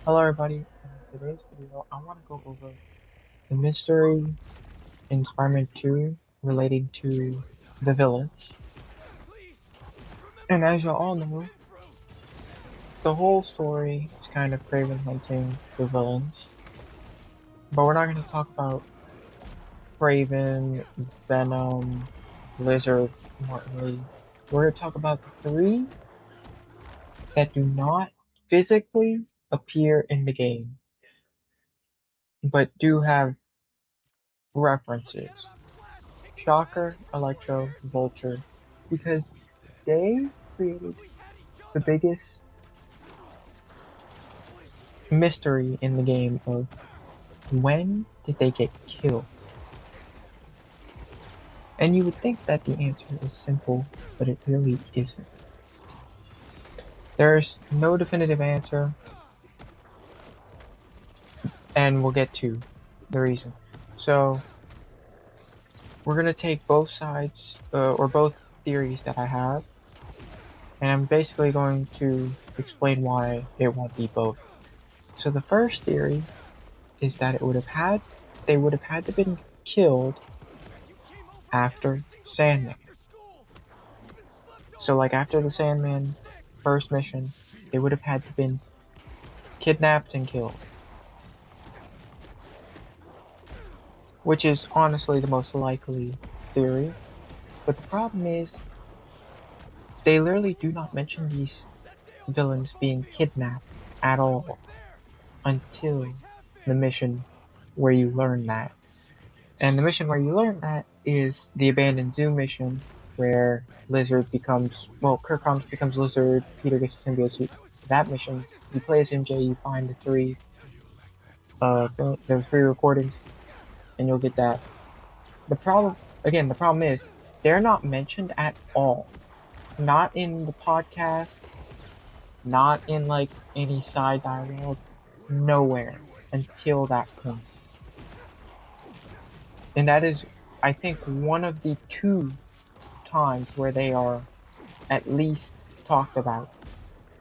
Hello everybody, in today's video I want to go over the mystery in Spider-Man 2 relating to the villains. And as you all know, the whole story is kind of Kraven hunting the villains. But we're not going to talk about Kraven, Venom, Lizard, Martin Lee. We're going to talk about the three that do not physically appear in the game, but do have references. Shocker, Electro, Vulture, because they created the biggest mystery in the game of when did they get killed? And you would think that the answer is simple, but it really isn't. There's no definitive answer, and we'll get to the reason. So, we're gonna take both sides, or both theories that I have, and I'm basically going to explain why it won't be both. So the first theory is that they would have had to been killed after Sandman. So like after the Sandman first mission, they would have had to been kidnapped and killed. Which is honestly the most likely theory. But the problem is, they literally do not mention these villains being kidnapped at all until the mission where you learn that. And the mission where you learn that is the Abandoned Zoo mission, where Lizard becomes, well, Kirk Combs becomes Lizard, Peter gets the symbiote suit. That mission, you play as MJ, you find the three recordings, and you'll get that. The problem is, they're not mentioned at all. Not in the podcast, not in like any side dialogue, nowhere until that point. And that is, I think, one of the two times where they are at least talked about.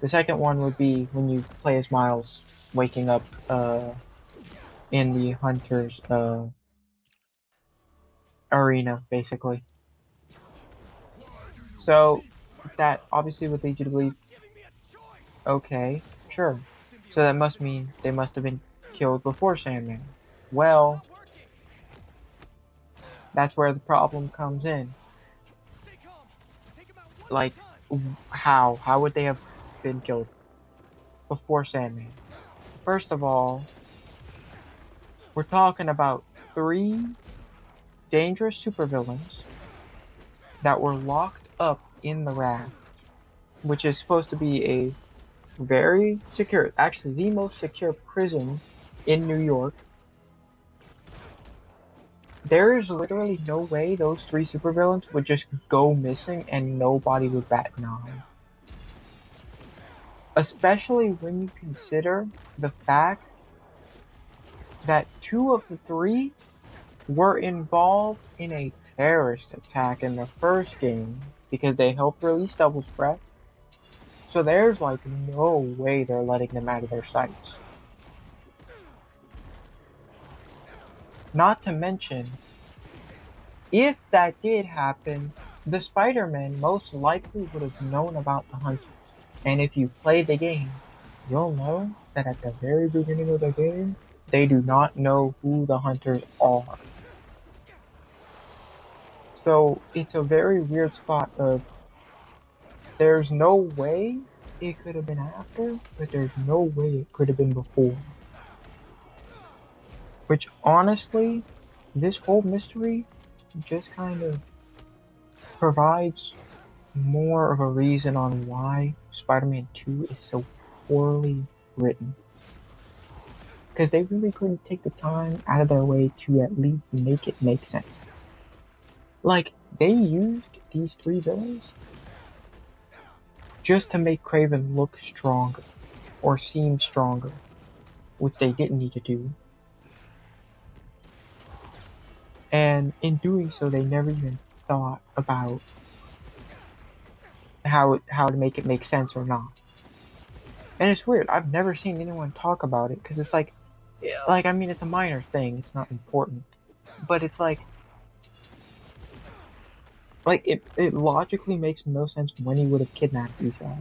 The second one would be when you play as Miles waking up in the Hunter's arena, basically. So that obviously would lead you to believe, okay, sure. So that must mean they must have been killed before Sandman. Well, that's where the problem comes in. Like, how? How would they have been killed before Sandman? First of all, we're talking about three dangerous supervillains that were locked up in the raft, which is supposed to be a very secure, actually the most secure prison in New York. There is literally no way those three supervillains would just go missing and nobody would bat an eye. Especially when you consider the fact that two of the three were involved in a terrorist attack in the first game because they helped release Devil's Breath. So there's like no way they're letting them out of their sights. Not to mention, if that did happen, the Spider-Man most likely would have known about the Hunters. And if you play the game, you'll know that at the very beginning of the game, they do not know who the Hunters are. So it's a very weird spot of, there's no way it could have been after, but there's no way it could have been before. Which honestly, this whole mystery just kind of provides more of a reason on why Spider-Man 2 is so poorly written. Because they really couldn't take the time out of their way to at least make it make sense. Like, they used these three villains just to make Kraven look stronger, or seem stronger, which they didn't need to do. And in doing so, they never even thought about how to make it make sense or not. And it's weird. I've never seen anyone talk about it because it's like I mean, it's a minor thing. It's not important, but it's like it logically makes no sense when he would have kidnapped these guys.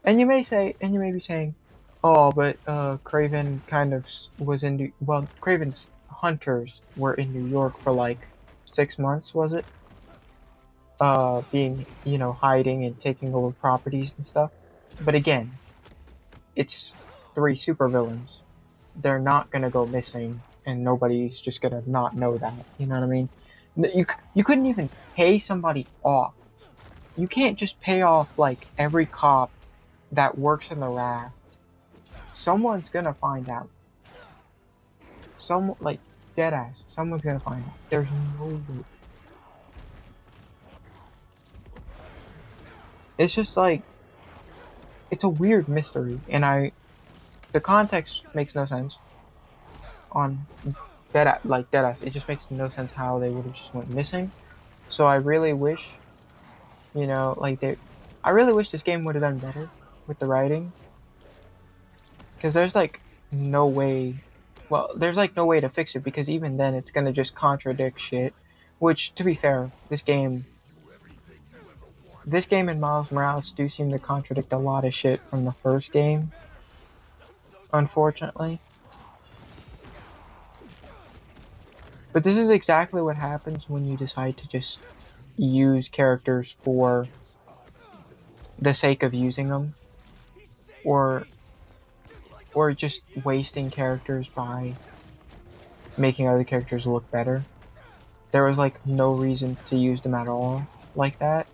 And you may be saying, oh, but Craven kind of was in well, Craven's hunters were in New York for like 6 months, was it? Being, hiding and taking over properties and stuff. But again, it's 3 supervillains. They're not gonna go missing, and nobody's just gonna not know that. You know what I mean? You couldn't even pay somebody off. You can't just pay off like every cop that works in the raft. Someone's gonna find out. Someone like dead ass. Someone's gonna find out. There's no way. It's just like it's a weird mystery, and the context makes no sense on dead ass. It just makes no sense how they would have just went missing. So I really wish, I really wish this game would have done better with the writing, because there's like no way. Well, there's like no way to fix it, because even then it's gonna just contradict shit. Which, to be fair, this game and Miles Morales do seem to contradict a lot of shit from the first game, unfortunately. But this is exactly what happens when you decide to just use characters for the sake of using them, or just wasting characters by making other characters look better. There was like no reason to use them at all like that.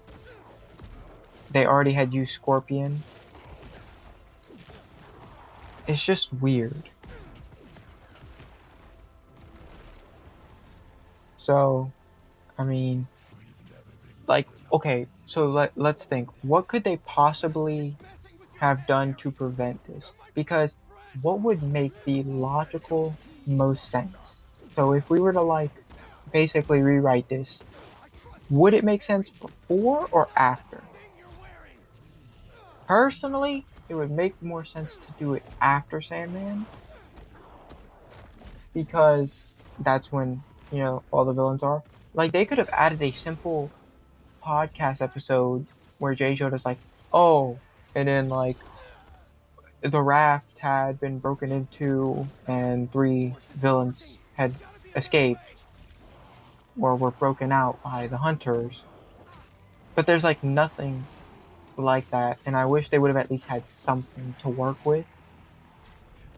They already had used Scorpion. It's just weird. So, I mean, like, okay, so let's think. What could they possibly have done to prevent this? Because what would make the logical most sense? So if we were to like basically rewrite this, would it make sense before or after? Personally, it would make more sense to do it after Sandman, because that's when, all the villains are. Like, they could have added a simple podcast episode where Jay showed us like, oh, and then like the raft had been broken into and 3 villains had escaped or were broken out by the hunters. But there's like nothing like that, and I wish they would have at least had something to work with,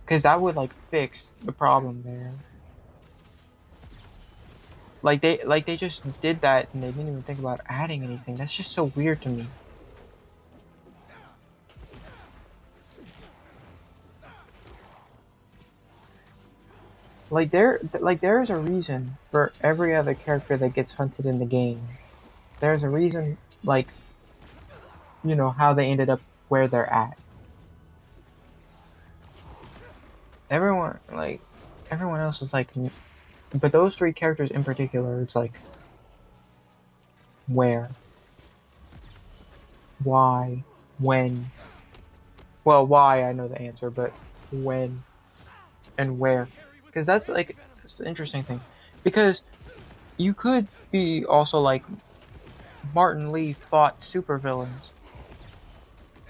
because that would like fix the problem there. Like they just did that and they didn't even think about adding anything. That's just so weird to me. Like there's a reason for every other character that gets hunted in the game. There's a reason, like, how they ended up where they're at. Everyone else is like, but those 3 characters in particular, it's like, where, why, when. Well, why, I know the answer, but when and where. Because that's like, it's the interesting thing. Because you could be also like, Martin Lee fought supervillains.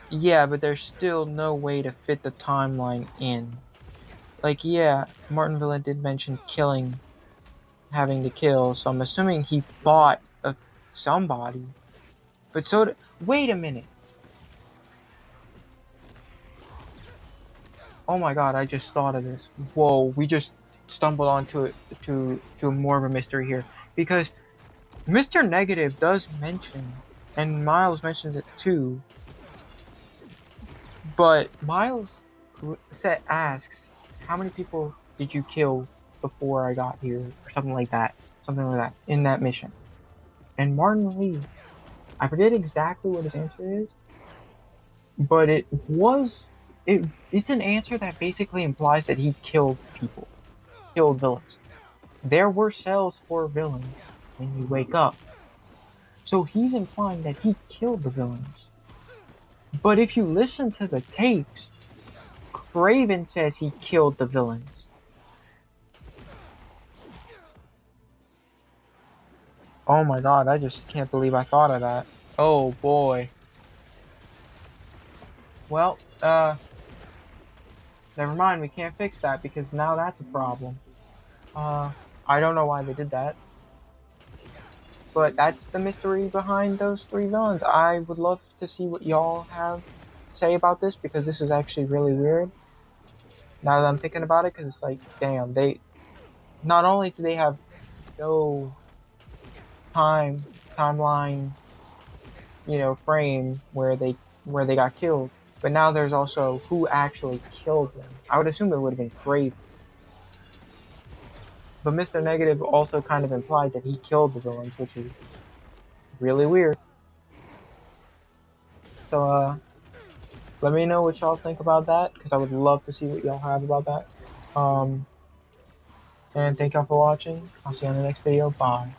Yeah, but there's still no way to fit the timeline in. Like, yeah, Martin Villain did mention having to kill, so I'm assuming he fought somebody. But wait a minute. Oh my god, I just thought of this. Whoa, we just stumbled onto it to more of a mystery here. Because Mr. Negative does mention, and Miles mentions it too, but Miles asks, how many people did you kill before I got here? Or something like that. In that mission. And Martin Lee, I forget exactly what his answer is, but it's an answer that basically implies that he killed people. Killed villains. There were cells for villains when you wake up. So he's implying that he killed the villains. But if you listen to the tapes, Craven says he killed the villains. Oh my god, I just can't believe I thought of that. Oh boy. Well, never mind, we can't fix that because now that's a problem. I don't know why they did that. But that's the mystery behind those three villains. I would love to see what y'all have to say about this because this is actually really weird. Now that I'm thinking about it, because it's like, damn, they not only do they have no timeline, frame where they got killed, but now there's also who actually killed them. I would assume it would have been Craven. But Mr. Negative also kind of implied that he killed the villains, which is really weird. So, let me know what y'all think about that, because I would love to see what y'all have about that. And thank y'all for watching. I'll see you on the next video. Bye.